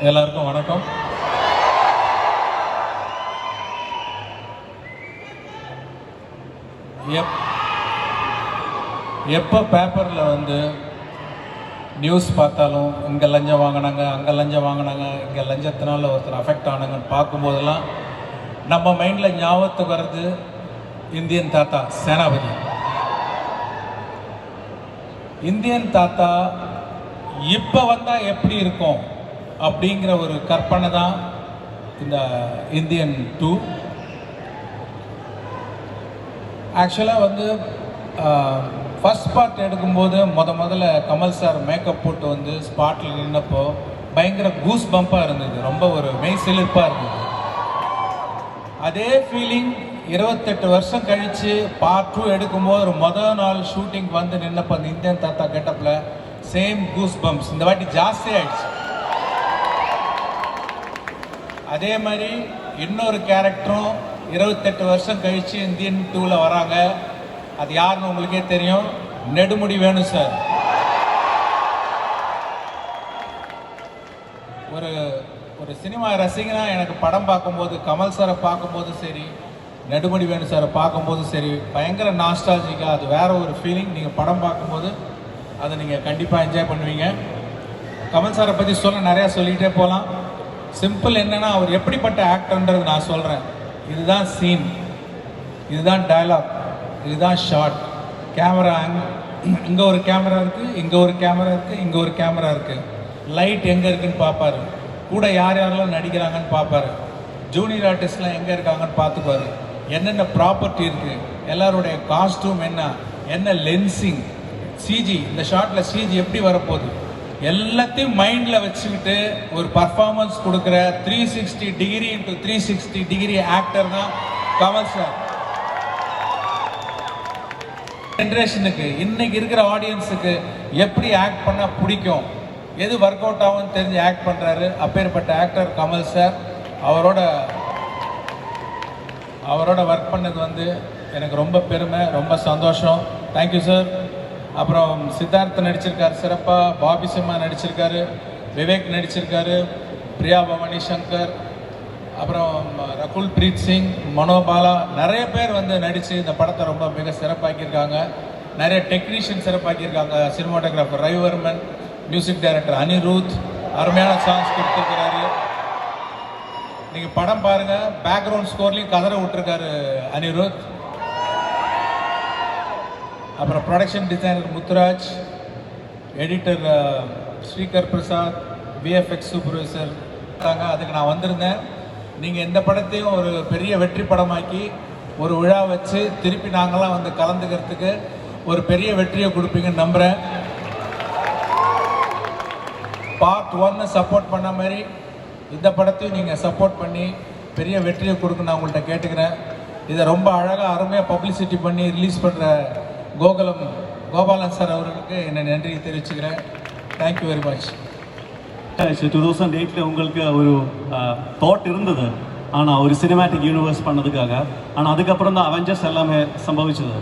எல்லாருக்கும் வணக்கம். எப்போ பேப்பரில் வந்து நியூஸ் பார்த்தாலும் இங்கே லஞ்சம் வாங்கினாங்க, அங்கே லஞ்சம் வாங்கினாங்க, இங்கே லஞ்சத்தினால ஒருத்தர் அஃபெக்ட் ஆனாங்கன்னு பார்க்கும்போதெல்லாம் நம்ம மைண்டில் ஞாபகத்துக்கு வர்றது இந்தியன் தாத்தா சேனாபதி. இந்தியன் தாத்தா இப்போ வந்தால் எப்படி இருக்கும் அப்படிங்கிற ஒரு கற்பனை தான் இந்த இந்தியன் 2. ஆக்சுவலாக வந்து ஃபர்ஸ்ட் பார்ட் எடுக்கும்போது முதல்ல கமல் சார் மேக்கப் போட்டு வந்து ஸ்பாட்டில் நின்னப்போ பயங்கர கூஸ் பம்பாக இருந்தது, ரொம்ப ஒரு மெய் சிலிர்ப்பாக இருந்தது. அதே ஃபீலிங் 28 வருஷம் கழித்து பார்ட் 2 எடுக்கும்போது ஒரு நாள் ஷூட்டிங் வந்து நின்னப்போ அந்த இந்தியன் தாத்தா கெட்டப்பில் சேம் கூஸ் பம்ப்ஸ் இந்த வாட்டி ஜாஸ்தி ஆயிடுச்சு. அதே மாதிரி இன்னொரு கேரக்டரும் 28 வருஷம் கழித்து இந்தியன் 2ல் வராங்க. அது யாருன்னு உங்களுக்கே தெரியும், நெடுமுடி வேணு சார். ஒரு சினிமா ரசிகனா எனக்கு படம் பார்க்கும்போது கமல் சாரை பார்க்கும்போது சரி, நெடுமுடி வேணு சாரை பார்க்கும்போது சரி, பயங்கர நாஸ்டாலஜிக்காக அது வேற ஒரு ஃபீலிங். நீங்கள் படம் பார்க்கும்போது அதை நீங்கள் கண்டிப்பாக என்ஜாய் பண்ணுவீங்க. கமல் சாரை பற்றி நிறையா சொல்லிகிட்டே போகலாம். சிம்பிள் என்னென்னா அவர் எப்படிப்பட்ட ஆக்டர்ன்றது நான் சொல்கிறேன். இதுதான் சீன், இதுதான் டயலாக், இதுதான் ஷார்ட். கேமரா இங்கே ஒரு கேமரா இருக்குது, இங்கே ஒரு கேமரா இருக்குது, இங்கே ஒரு கேமரா இருக்குது. லைட் எங்கே இருக்குதுன்னு பார்ப்பாரு, கூட யாரெல்லாம் நடிக்கிறாங்கன்னு பார்ப்பாரு, ஜூனியர் ஆர்டிஸ்ட்லாம் எங்கே இருக்காங்கன்னு பார்த்துக்குவார், என்னென்ன ப்ராப்பர்ட்டி இருக்குது, எல்லாருடைய காஸ்ட்யூம் என்ன லென்சிங், சிஜி, இந்த ஷார்ட்டில் சிஜி எப்படி வரப்போகுது, எல்லாத்தையும் மைண்டில் வச்சுக்கிட்டு ஒரு பர்ஃபார்மன்ஸ் கொடுக்குற 360 டிகிரி × 360 டிகிரி ஆக்டர் தான் கமல் சார். ஜென்ரேஷனுக்கு இன்னைக்கு இருக்கிற ஆடியன்ஸுக்கு எப்படி ஆக்ட் பண்ணால் பிடிக்கும், எது ஒர்க் அவுட் ஆகும்னு தெரிஞ்சு ஆக்ட் பண்ணுறாரு. அப்பேற்பட்ட ஆக்டர் கமல் சார். அவரோட ஒர்க் பண்ணது வந்து எனக்கு ரொம்ப பெருமை, ரொம்ப சந்தோஷம். Thank you sir. அப்புறம் சித்தார்த்த நடிச்சிருக்காரு சிறப்பாக, பாபி சிம்மா நடிச்சிருக்காரு, விவேக் நடிச்சிருக்காரு, பிரியா பவானி சங்கர், அப்புறம் ரகுல் பிரீத் சிங், மனோபாலா, நிறைய பேர் வந்து நடித்து இந்த படத்தை ரொம்ப மிக சிறப்பாக்கியிருக்காங்க. நிறைய டெக்னீஷியன் சிறப்பாக்கியிருக்காங்க. Cinematographer Ravivarman, music director Anirudh அருமையான சாங்ஸ் கொடுத்துருக்கிறாரு. நீங்கள் படம் பாருங்கள், பேக்ரவுண்ட் ஸ்கோர்லேயும் கதற விட்டுருக்காரு அனிருத். அப்புறம் production designer Muthuraj, editor Srikar Prasad, VFX supervisor தாங்க. அதுக்கு நான் வந்திருந்தேன். நீங்கள் இந்த படத்தையும் ஒரு பெரிய வெற்றி படமாக்கி ஒரு விழா வச்சு திருப்பி நாங்களாம் வந்து கலந்துக்கிறதுக்கு ஒரு பெரிய வெற்றியை கொடுப்பீங்கன்னு நம்புகிறேன். பார்ட் 1 சப்போர்ட் பண்ண மாதிரி இந்த படத்தையும் நீங்கள் சப்போர்ட் பண்ணி பெரிய வெற்றியை கொடுக்க நான் உங்கள்கிட்ட கேட்டுக்கிறேன். இதை ரொம்ப அழகாக அருமையாக பப்ளிசிட்டி பண்ணி ரிலீஸ் பண்ணுற கோபாலன் சார் அவர்களுக்கு என்னை நன்றி தெரிவிச்சுக்கிறேன். Thank you very much. 2008 உங்களுக்கு ஒரு தாட் இருந்தது, ஆனால் ஒரு சினிமேட்டிக் யூனிவர்ஸ் பண்ணதுக்காக. ஆனால் அதுக்கப்புறம் தான் அவெஞ்சர்ஸ் எல்லாமே சம்பவிச்சது.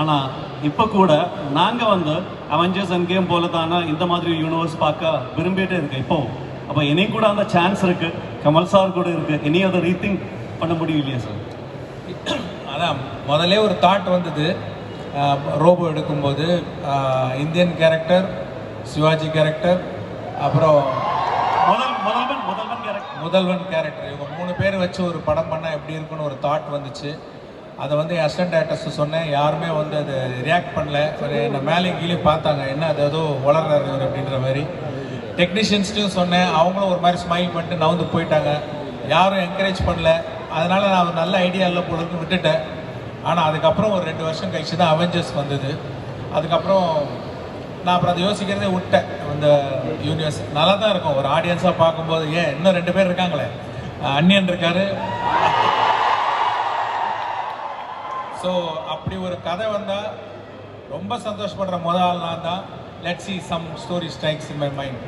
ஆனால் இப்போ கூட நாங்கள் வந்து அவெஞ்சர்ஸ் எண்ட் கேம் போல தானே இந்த மாதிரி யூனிவர்ஸ் பார்க்க விரும்பிகிட்டே இருக்கு இப்போ. அப்போ என்னையும் கூட அந்த சான்ஸ் இருக்குது, கமல் சார் கூட இருக்குது, இனி அதை ரீதிங்க் பண்ண முடியும் இல்லையா சார்? அதான் முதல்ல ஒரு தாட் வந்தது ரோபோ எடுக்கும்போது. இந்தியன் கேரக்டர், சிவாஜி கேரக்டர், அப்புறம் முதல்வன் கேரக்டர், இவங்க 3 பேர் வச்சு ஒரு படம் பண்ணால் எப்படி இருக்குன்னு ஒரு தாட் வந்துச்சு. அதை வந்து என் அசிஸ்டன்ட் டேரக்டர்ஸ் சொன்னேன், யாருமே வந்து அது ரியாக்ட் பண்ணல. ஒரு என்ன மேலே கீழே பார்த்தாங்க, என்ன அது ஏதோ வளர்றாரு இவர் அப்படின்ற மாதிரி. டெக்னீஷியன்ஸ்ட்டையும் சொன்னேன், அவங்களும் ஒரு மாதிரி ஸ்மைல் பண்ணிட்டு நவுந்து போயிட்டாங்க, யாரும் என்கரேஜ் பண்ணல. அதனால் நான் ஒரு நல்ல ஐடியா இல்லை பொழுது விட்டுட்டேன். ஆனால் அதுக்கப்புறம் ஒரு 2 வருஷம் கழிச்சு தான் அவெஞ்சர்ஸ் வந்தது. அதுக்கப்புறம் நான் அப்புறம் அதை யோசிக்கிறதே விட்டேன். அந்த யூனிவர்ஸ் நல்லா தான் இருக்கும் ஒரு ஆடியன்ஸாக பார்க்கும்போது. ஏன் இன்னும் 2 பேர் இருக்காங்களே, அன்னியன் இருக்காரு. ஸோ அப்படி ஒரு கதை வந்தால் ரொம்ப சந்தோஷப்படுற ஆள் நான் தான். Let's see some story strikes in my mind.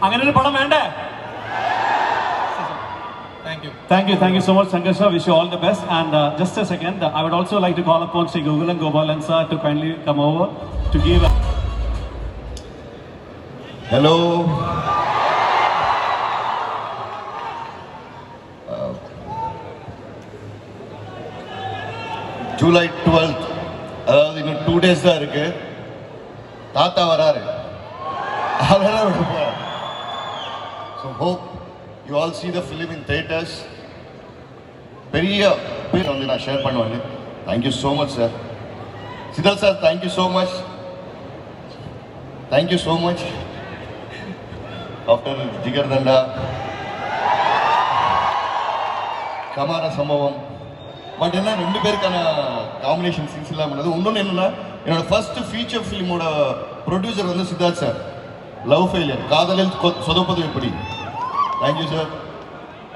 അങ്ങനെ ഒരു പടം വേണ്ടേ? Thank you so much, Shankar sir. Wish you all the best. And just a second, I would also like to call upon Sri Gokulan Gopalan sir to kindly come over to give. Hello. July 12th, அதாவது இன்னும் 2 days தான் இருக்கு. தாத்தா வராரு. அதெல்லாம் விட போறாரு. So hope you all see the film in theaters. பெரிய பேர் வந்து நான் ஷேர் பண்ணுவேன். Thank you so much sir. Siddharth sir, thank you so much. Thank you so much. After Jigarthanda, Kamara Sambavam, but என்ன 2 பேருக்கான காம்பினேஷன் சீன்ஸ் இல்லாமல் பண்ணது. இன்னொன்று என்னன்னா, என்னோட ஃபர்ஸ்ட் ஃபீச்சர் ஃபிலிமோட ப்ரொடியூசர் வந்து சித்தார்த் சார். லவ் ஃபெயிலியர், காதலில் சொதப்பது எப்படி. Thank you sir.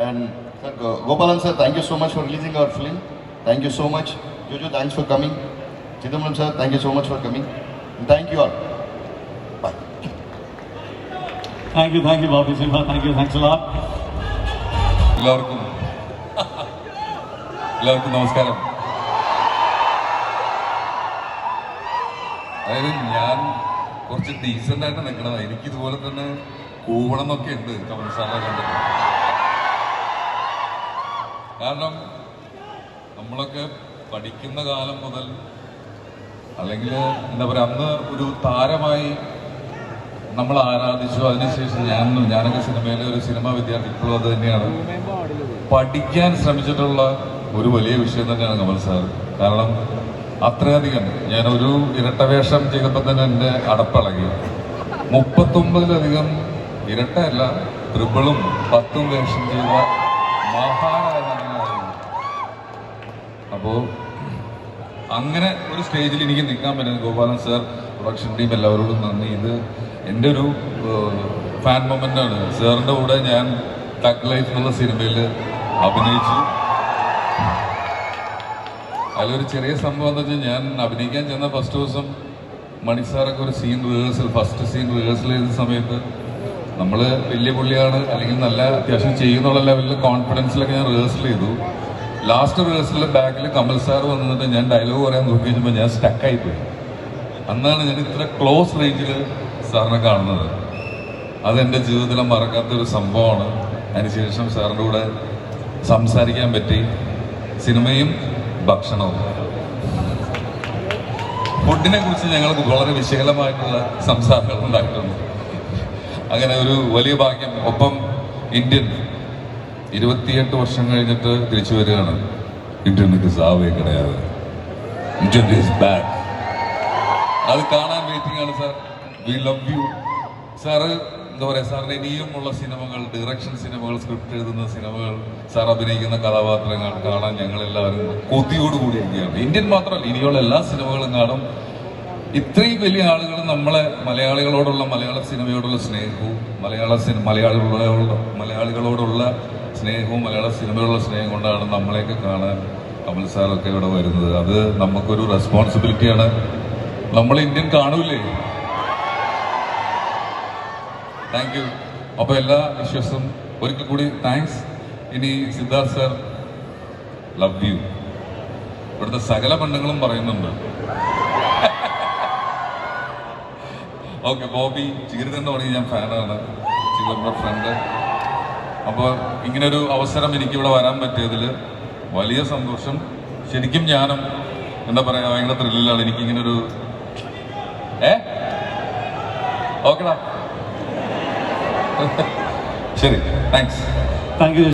And sir Gopalan sir, thank you so much for releasing our film. Thank you so much. Jojo, thanks for coming. Chidambaram sir, thank you so much for coming. Thank you all. Bye. Thank you, Bobby Silva. Thank you, thanks a lot. എല്ലാവർക്കും നമസ്കാരം. അതായത് ഞാൻ കുറച്ച് decent ആയിട്ട് നിൽക്കണതാണ്. എനിക്കിതുപോലെ തന്നെ കൂവണം എന്നൊക്കെ ഉണ്ട് കമൽ സാറിനെ കണ്ടിട്ട്. കാരണം നമ്മളൊക്കെ പഠിക്കുന്ന കാലം മുതൽ, അല്ലെങ്കിൽ എന്താ പറയുക, അന്ന് ഒരു താരമായി നമ്മൾ ആരാധിച്ചു. അതിനുശേഷം ഞാനൊക്കെ സിനിമയിലെ ഒരു സിനിമാ വിദ്യാർത്ഥി, ഇപ്പോഴും അത് തന്നെയാണ്. പഠിക്കാൻ ശ്രമിച്ചിട്ടുള്ള ഒരു വലിയ വിഷയം തന്നെയാണ് കമൽ സാർ. കാരണം അത്രയധികം, ഞാനൊരു ഇരട്ടവേഷം ചെയ്തപ്പോൾ തന്നെ എൻ്റെ അടപ്പിളകി. 39-ലധികം ഇരട്ടയല്ല, ട്രിപ്പിളും 10ഉം വേഷം ചെയ്ത മഹാനായ നടനായിരുന്നു. അപ്പോൾ അങ്ങനെ ഒരു സ്റ്റേജിൽ എനിക്ക് നിൽക്കാൻ പറ്റുന്നത് ഗോപാലൻ സാർ, പ്രൊഡക്ഷൻ ടീം, എല്ലാവരോടും നന്ദി. ഇത് എൻ്റെ ഒരു ഫാൻ മൊമെൻ്റാണ്. സാറിൻ്റെ കൂടെ ഞാൻ ടഗ് ലൈഫ് എന്നുള്ള സിനിമയിൽ അഭിനയിച്ചു. അതിലൊരു ചെറിയ സംഭവം എന്താ വെച്ചാൽ, ഞാൻ അഭിനയിക്കാൻ ചെന്ന ഫസ്റ്റ് ദിവസം മണി സാറൊക്കെ ഒരു ഫസ്റ്റ് സീൻ റിഹേഴ്സൽ ചെയ്ത സമയത്ത് നമ്മൾ വലിയ പുള്ളിയാണ്, അല്ലെങ്കിൽ നല്ല അത്യാവശ്യം ചെയ്യുന്നുള്ള ലെവലിൽ കോൺഫിഡൻസിലൊക്കെ ഞാൻ റിഹേഴ്സൽ ചെയ്തു. ലാസ്റ്റ് റിഹേഴ്സലിൽ ബാക്കിൽ കമൽ സാർ വന്നിട്ട് ഞാൻ ഡയലോഗ് പറയാൻ നോക്കി വെച്ചപ്പോൾ ഞാൻ സ്റ്റക്കായിപ്പോയി. അന്നാണ് ഞാൻ ഇത്ര ക്ലോസ് റേഞ്ചിൽ സാറിനെ കാണുന്നത്. അതെൻ്റെ ജീവിതത്തിലെ മറക്കാത്തൊരു സംഭവമാണ്. അതിനുശേഷം സാറിൻ്റെ കൂടെ സംസാരിക്കാൻ പറ്റി. സിനിമയും ഭക്ഷണവും, ഫുഡിനെ കുറിച്ച് ഞങ്ങൾക്ക് വളരെ വിശകലമായിട്ടുള്ള സംസാരങ്ങൾ ഉണ്ടായിട്ടുണ്ട്. അങ്ങനെ ഒരു വലിയ ഭാഗ്യം. ഒപ്പം ഇന്ത്യൻ 28 വർഷം കഴിഞ്ഞിട്ട് തിരിച്ചു വരികയാണ്. ഇന്ത്യൻ സാവേ കിടയാതെ, ഇന്ത്യൻ ഈസ് ബാഡ്. അത് കാണാൻ വെയിറ്റിംഗ് ആണ് sir. We love you sir. എന്താ പറയുക, സാറിന് ഇനിയുമുള്ള സിനിമകൾ, ഡയറക്ഷൻ സിനിമകൾ, സ്ക്രിപ്റ്റ് എഴുതുന്ന സിനിമകൾ, സാർ അഭിനയിക്കുന്ന കഥാപാത്രങ്ങൾ കാണാൻ ഞങ്ങളെല്ലാവരും കൊതിയോടുകൂടിയിരിക്കുകയാണ്. ഇന്ത്യൻ മാത്രമല്ല, ഇനിയുള്ള എല്ലാ സിനിമകളും കാണും. ഇത്രയും വലിയ ആളുകൾ നമ്മളെ മലയാളികളോടുള്ള, മലയാള സിനിമയോടുള്ള സ്നേഹവും, മലയാളികളോടുള്ള സ്നേഹവും, മലയാള സിനിമയോടുള്ള സ്നേഹം കൊണ്ടാണ് നമ്മളെയൊക്കെ കാണാൻ കമൽ സാറൊക്കെ ഇവിടെ വരുന്നത്. അത് നമുക്കൊരു റെസ്പോൺസിബിലിറ്റിയാണ്. നമ്മൾ ഇന്ത്യൻ കാണൂലേ. Thank you. അപ്പോൾ എല്ലാ വിശ്വസും ഒരിക്കൽ കൂടി താങ്ക്സ്. ഇനി സിദ്ധാർത്ഥ് സാർ, ലവ് യു. ഇവിടുത്തെ സകല പെണ്ണുങ്ങളും പറയുന്നുണ്ട്. ഓക്കെ, ബോബി ചികിരിതണ്ട് തുടങ്ങി ഞാൻ ഫാനാണ്, ചികിറിൻ്റെ ഫ്രണ്ട്. അപ്പോൾ ഇങ്ങനൊരു അവസരം എനിക്കിവിടെ വരാൻ പറ്റിയതിൽ വലിയ സന്തോഷം. ശരിക്കും ഞാനും എന്താ പറയുക, ഭയങ്കര ത്രില്ലിലാണ്. എനിക്കിങ്ങനൊരു ഓക്കെടാ. ശരി, thanks. Thank you.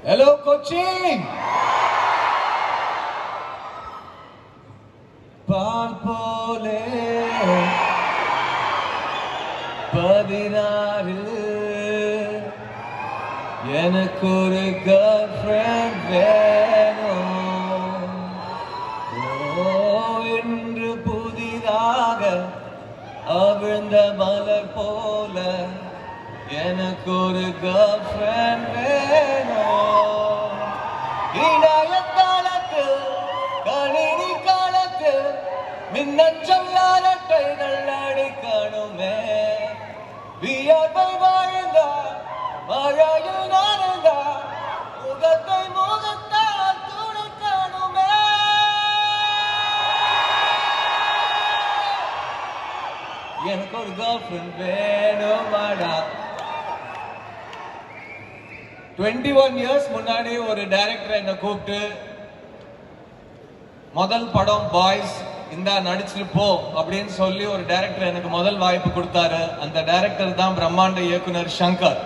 Hello Kochi. പാൽ പോലെ 16 எனக்கொரு கேர்ள் ஃப்ரெண்ட் வேணும். என்று புதிதாக அவிழ்ந்த மலர் போல எனக்கொரு கேர்ள் ஃப்ரெண்ட் வேணும். இணைய காலத்தில், கணினி காலத்தில், மின்னஞ்சொல்லாரட்டை நல்லடிக்கணுமே. வியர்வை வாழ்ந்தா, மழையில் நனைந்தா, முகத்தை முகத்தால் துடைக்கணுமே. எனக்கு ஒரு கேர்ள் ஃப்ரெண்ட் வேணுமாடா. 21 இயர்ஸ் முன்னாடி ஒரு டைரக்டர் என்னை கூப்பிட்டு முதல் படம் பாய்ஸ் இந்தா நடிச்சுட்டு போ அப்படின்னு சொல்லி ஒரு டைரக்டர் எனக்கு முதல் வாய்ப்பு கொடுத்தாரு. அந்த டைரக்டர் தான் பிரம்மாண்ட இயக்குனர் சங்கர்.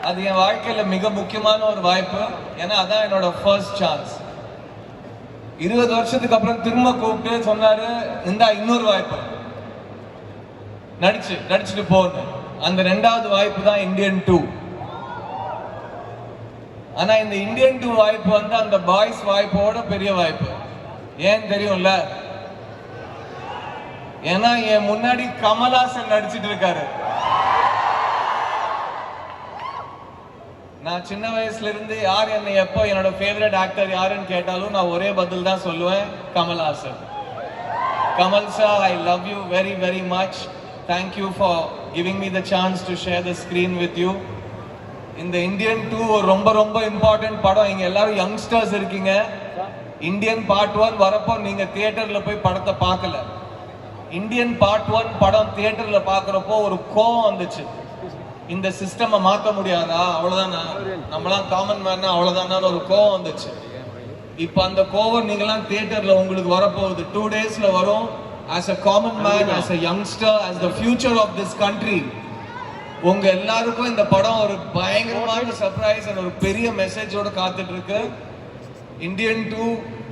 அது என் வாழ்க்கையில மிக முக்கியமான ஒரு வாய்ப்பு. ஏன்னா அதான் என்னோட ஃபர்ஸ்ட் சான்ஸ். 20 வருஷத்துக்கு அப்புறம் திரும்ப கூப்பிட்டு சொன்னாரு, இந்தா இன்னொரு வாய்ப்பு, நடிச்சுட்டு போன்னு. அந்த 2வது வாய்ப்பு தான் இந்தியன் 2. ஆனா இந்த இந்தியன் 2 வாய்ப்பு வந்து அந்த பாய்ஸ் வாய்ப்போட பெரிய வாய்ப்பு. ஏன் தெரியும்ல? ஏன்னா என் முன்னாடி கமல்ஹாசன் நடிச்சிட்டு இருக்காரு. நான் சின்ன வயசுல இருந்து யார் என்னை எப்போ என்னோட ஃபேவரட் ஆக்டர் யாருன்னு கேட்டாலும் நான் ஒரே பதில் தான் சொல்லுவேன், Kamal Haasan. Kamal sir, I love you very very much. Thank you for giving me the chance to share the screen with you. இந்த இந்தியன் 2 ஒரு ரொம்ப ரொம்ப இம்பார்ட்டன்ட் படம். இங்க எல்லாரும் யங்ஸ்டர்ஸ் இருக்கீங்க. இந்தியன் பார்ட் 1 வரப்போ நீங்க தியேட்டர்ல போய் படத்தை பார்க்கல. இந்தியன் பார்ட் 1 படம் தியேட்டர்ல பார்க்கறப்போ ஒரு கோவம் வந்துச்சு. இந்த சிஸ்டமை மாற்ற முடியாதா, அவ்வளவுதானா, நம்மளாம் காமன் மேனா அவ்வளவுதானா ஒரு கோவம் வந்துச்சு. இப்போ அந்த கோவம் நீங்களாம் தியேட்டர்ல உங்களுக்கு வரப்போகுது. 2 daysல வரும். As a common man, as a youngster, as the future of this country, உங்க எல்லாருக்கும் இந்த படம் ஒரு பயங்கரமான சர்ப்ரைஸ் அண்ட் ஒரு பெரிய மெசேஜோட காத்துட்டு இருக்கு. Indian 2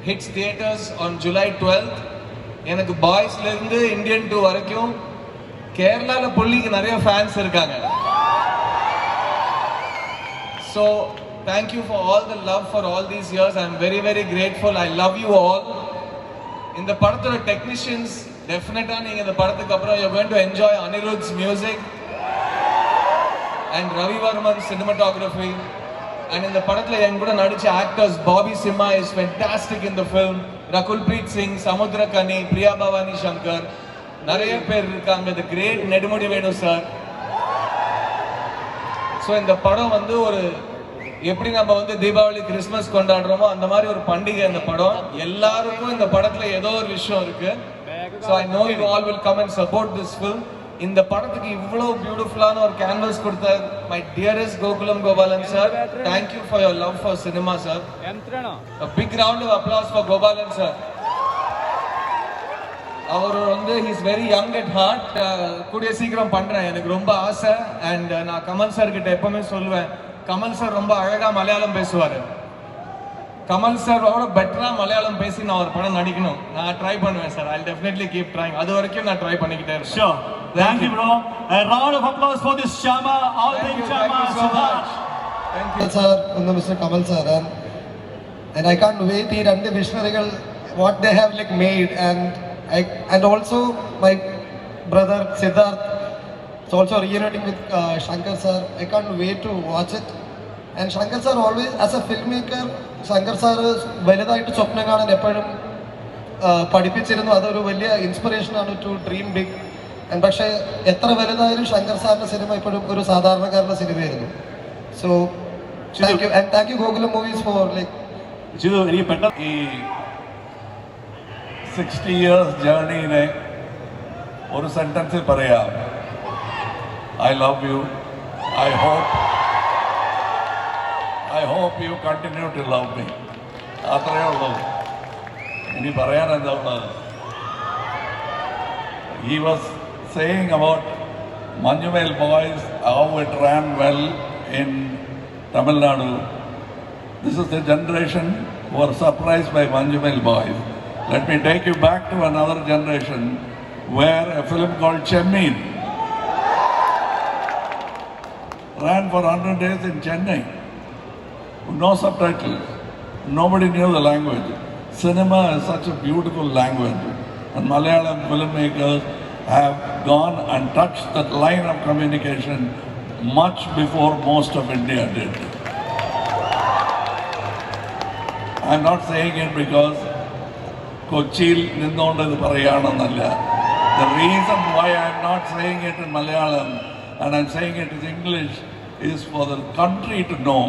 hits theaters on July 12th. எனக்கு பாய்ஸ்ல இருந்து இந்தியன் 2 வரைக்கும் கேரளால புள்ளிக்கு நிறைய ஃபேன்ஸ் இருக்காங்க. So thank you for all the love for all these years. I am very very grateful. I love you all. இந்த படத்தோட டெக்னீஷியன்ஸ் டெஃபினட்டா நீங்க இந்த படத்துக்கு அப்புறம் you're going to enjoy Anirudh's music and Ravi Varman's cinematography. And இந்த படத்துல என் கூட நடிச்ச actors Bobby Simha is fantastic in the film. Rakul Preet Singh, Samuthirakani, Priya Bhavani Shankar, நிறைய பேர் இருக்காங்க. the great Nedumudi Venu sir. So இந்த படம் வந்து ஒரு எப்படி நம்ம வந்து தீபாவளி கிறிஸ்மஸ் கொண்டாடுறோமோ அந்த மாதிரி ஒரு பண்டிகை இந்த படம். எல்லாருக்கும் இந்த படத்துல ஏதோ ஒரு விஷயம் இருக்கு. So I know you all will come and support this film. இந்த படத்துக்கு இவ்வளவு பியூட்டிஃபுல்லான ஒரு கேன்வாஸ் கொடுத்த my dearest Gokulam Gopalan sir, thank you for your love for cinema sir. A big round of applause for Gopalan sir. அவர் வந்து he's very young at heart. கூடிய சீக்கிரம் பண்றேன், எனக்கு ரொம்ப ஆசை. அண்ட் நான் கமல் சார் கிட்ட எப்பவுமே சொல்லுவேன், கமல் சார் ரொம்ப அழகா மலையாளம் பேசுவாரு. கமல் சாரோட பெட்டரா மலையாளம் பேசி நான் ஒரு படம் நடிக்கணும். நான் ட்ரை பண்ணுவேன் sir. I'll definitely keep trying. அது வரைக்கும் நான் ட்ரை பண்ணிக்கிட்டே இருப்பேன். Sure. Thank you bro. A round of applause for this Shama, all the Shama. Thank you sir, and Mr. Kamal sir, and I can't wait ഈ രണ്ട് വിഷണറികൾ what they have like made, and also my brother Siddharth is also reuniting with Shankar sir. I can't wait to watch it. And Shankar sir always as a filmmaker, Shankar sir വലുതായിട്ട് സ്വപ്നം കാണാൻ എപ്പോഴും പഠിപ്പിച്ചിരുന്നു. അതൊരു വലിയ ഇൻസ്പിറേഷനാണ് to dream big. പക്ഷേ എത്ര വലുതായാലും ശങ്കർ സാറിന്റെ സിനിമ ഇപ്പോഴും ഒരു സാധാരണക്കാരുടെ സിനിമയായിരുന്നു. So thank you, and thank you Gokulam Movies for like എനിക്ക് പെട്ടെന്ന് ഈ 60 years ജേർണിനെ ഒരു സെന്റൻസിൽ പറയാം, I love you. I hope you continue to love me. അത്രയേ ഉള്ളൂ. ഇനി പറയാൻ എന്താ ഉള്ളത്? He was saying about Manjuvel Boys, how it ran well in Tamil Nadu. This is the generation who are surprised by Manjuvel Boys. Let me take you back to another generation where a film called Chemmin ran for 100 days in Chennai. No subtitles. Nobody knew the language. Cinema is such a beautiful language. And Malayalam filmmakers have gone and touched that line of communication much before most of India did. I'm not saying it because Kochil nindondu parayanannalla. The reason why I'm not saying it in Malayalam and I'm saying it in English is for the country to know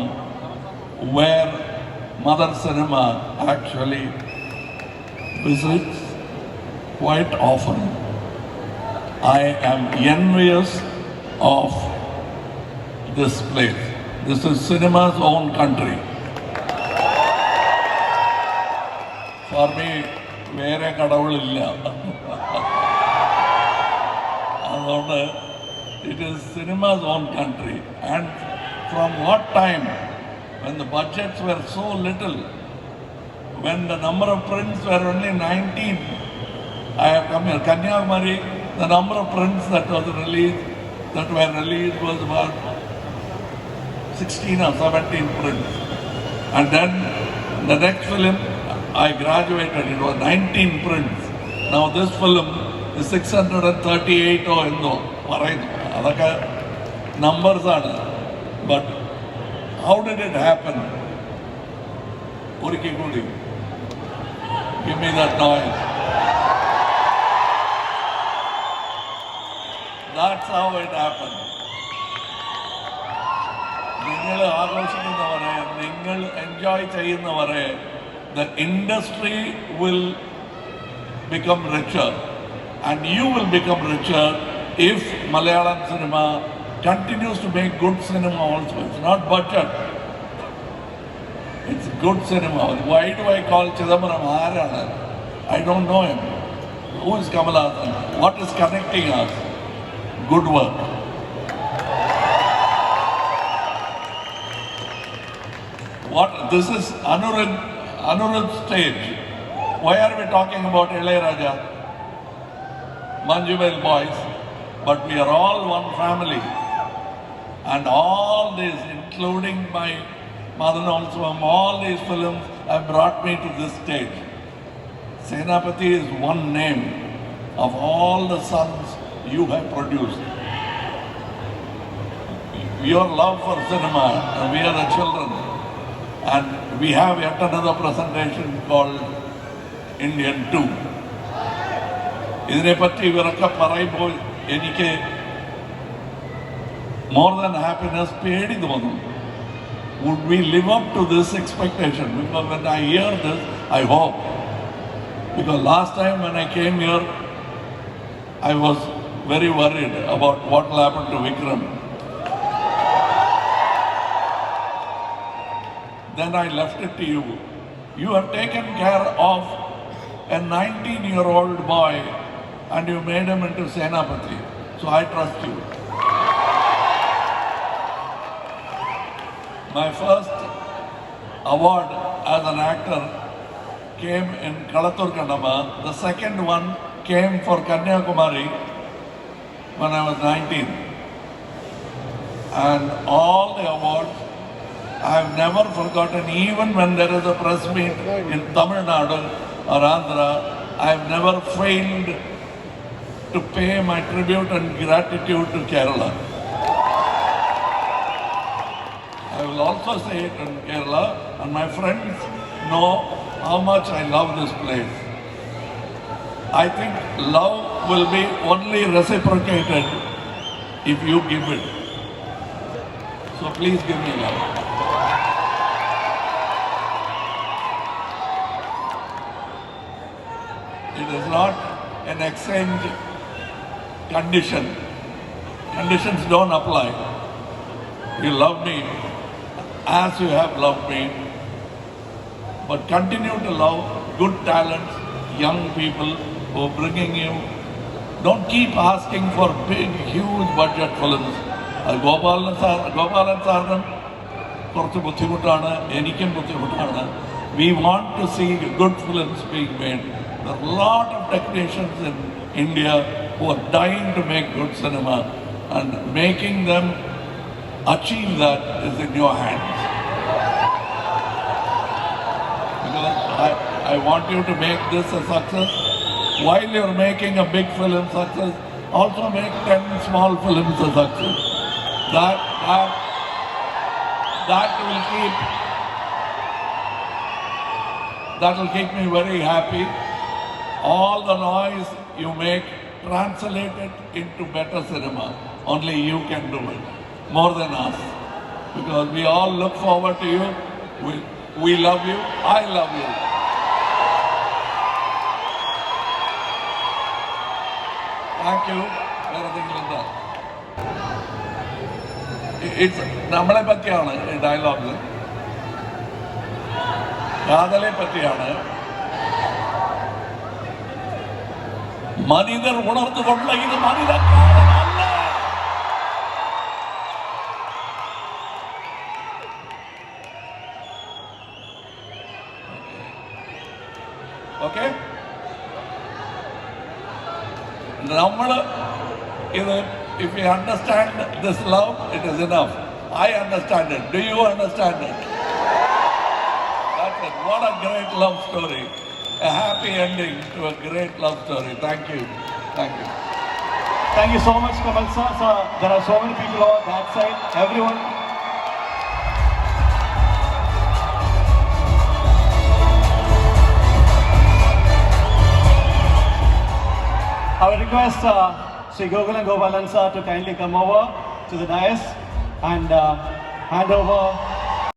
where Mother Cinema actually visits, quite often. I am envious of this place. This is cinema's own country. For me, വേറെ കടവുകളില്ല. അതുകൊണ്ട് it is cinema's own country. And from what time, when the budgets were so little, when the number of prints were only 19, I have come here, Kanyakumari, the number of prints that were released was about 16 or 17 prints. And then the next film, I graduated, it was 19 prints. Now this film is 638 or in the Adaka numbers are. But how did it happen? Uriki Gudi. Give me that noise. That's how it happened. നിങ്ങൾ ആഘോഷിക്കുന്നവരെ, നിങ്ങൾ enjoy ചെയ്യുന്നവരെ, the industry will become richer and you will become richer if Malayalam cinema continues to make good cinema also. It's not budget. It's good cinema. Why do I call Chidambaram Arana? I don't know him. Who is Kamal Haasan? What is connecting us? Good work. This is Anuruddh stage. Why are we talking about Ilayaraja? Manjuvel boys. But we are all one family. And all this, including my Madan Ulsavam, all these films have brought me to this stage. Senapati is one name of all the sons you have produced. Your love for cinema, and we are the children. And we have yet another presentation called Indian 2. ഇതിനെപ്പറ്റി ഇവരൊക്കെ പറയുമ്പോൾ എനിക്ക് more than happiness പേടി തോന്നും. Would we live up to this expectation? Because when I hear this, I hope. Because last time when I came here, I was very worried about what will happen to Vikram. Then I left it to you. You have taken care of a 19-year-old boy and you made him into Senapati. So I trust you. My first award as an actor came in Kalathur Kannama. The second one came for Kanyakumari when I was 19. And all the awards I have never forgotten, even when there is a press meet in Tamil Nadu or Andhra, I have never failed to pay my tribute and gratitude to Kerala. I will also say it in Kerala, and my friends know how much I love this place. I think love will be only reciprocated if you give it. So please give me love. It is not an exchange condition. Conditions don't apply. You love me as you have loved me, but continue to love good talents, young people who are bringing you. Don't keep asking for big, huge budget films. Gopalan Sarnam, കുറച്ച് ബുദ്ധിമുട്ടാണ്, എനിക്കും ബുദ്ധിമുട്ടാണ്. We want to see good films being made. There are a lot of technicians in India who are dying to make good cinema, and making them achieve that is in your hands. Because I want you to make this a success. While you're making a big film success, also make 10 small films a success. That will keep me very happy. All the noise you make, translate it into better cinema. Only you can do it, more than us. Because we all look forward to you. We love you. I love you. Thank you. വേറെ എന്തെങ്കിലും എന്താ? It's നമ്മളെ പറ്റിയാണ് ഈ dialogue. കാതലെ പറ്റിയാണ്. മനിതർ ഉണർന്നുകൊണ്ട ഇത് മനിതക്കാരനല്ല. Okay, നമ്മൾ ഇത് if you understand this love, it is enough. I understand it. Do you understand it? That's it. What a great love story. A happy ending to a great love story. Thank you. Thank you. Thank you so much, Kamal sir. So, there are so many people over that side. Everyone. I would request Sri Gokulam Gopalan sir to kindly come over to the dais and hand over